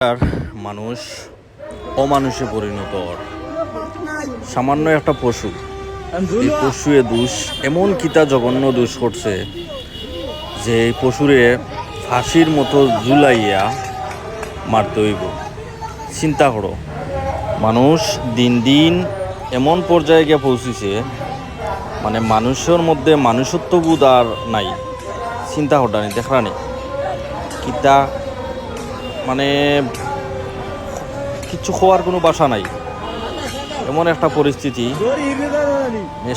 আর মানুষ অমানুষে পরিণত সামান্য একটা পশু। এই পশুয়ে দোষ এমন কিতা জঘন্য দোষ করছে যে এই পশুরে ফাঁসির মতো ঝুলাইয়া মারতে হইব। চিন্তা করো, মানুষ দিন দিন এমন পর্যায়ে গিয়ে পৌঁছিছে, মানে মানুষের মধ্যে মানুষত্ববোধ আর নাই। চিন্তা করটানি দেখরানি কিতা, মানে কিছু খোয়ার কোনো বাসা নাই, এমন একটা পরিস্থিতি।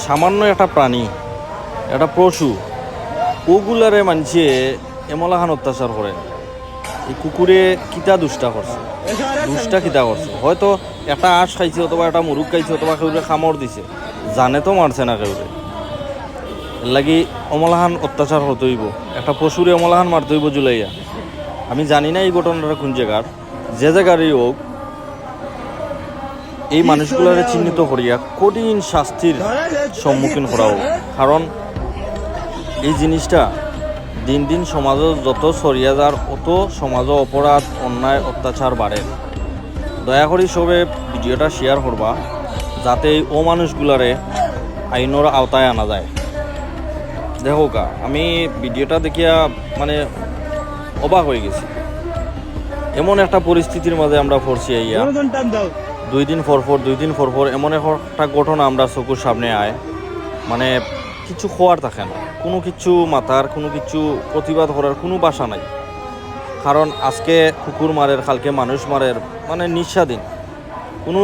সামান্য একটা প্রাণী, একটা পশু, ওগুলারে মানছে এমলাখান অত্যাচার করে। এই কুকুরে কিতা দুষ্টা করছে, দুষ্টা কিতা করছে? হয়তো একটা আঁশ খাইছে, অথবা একটা মুরুগ খাইছে, অথবা কেউরে খামড় দিছে, জানে তো মারছে না কেউরে। এর লাগি অমলাহান অত্যাচার হতে হইব, একটা পশুরে অমলাহান মারতে হইব জুলাইয়া। আমি জানি না এই ঘটনাটা কোন জায়গার, যে জায়গারই হোক, এই মানুষগুলোরে চিহ্নিত করিয়া কঠিন শাস্তির সম্মুখীন করা হোক। কারণ এই জিনিসটা দিন দিন সমাজে যত ছড়িয়া যার, অত সমাজে অপরাধ, অন্যায়, অত্যাচার বাড়ে। দয়া করি সবে ভিডিওটা শেয়ার করবা, যাতে এই অমানুষগুলারে আইনের আওতায় আনা যায়। দেখো কা, আমি ভিডিওটা দেখিয়া মানে অবাক হয়ে গেছি। এমন একটা পরিস্থিতির মাঝে আমরা পড়ছি, আইয়া দুই দিন পর এমন একটা ঘটনা আমরা চকুর সামনে আয়, মানে কিছু খোয়ার থাকে না, কোনো কিছু মাথার, কোনো কিছু প্রতিবাদ করার কোনো বাসা নাই। কারণ আজকে কুকুর মারের, কালকে মানুষ মারের, মানে নিঃস্বাধীন কোনো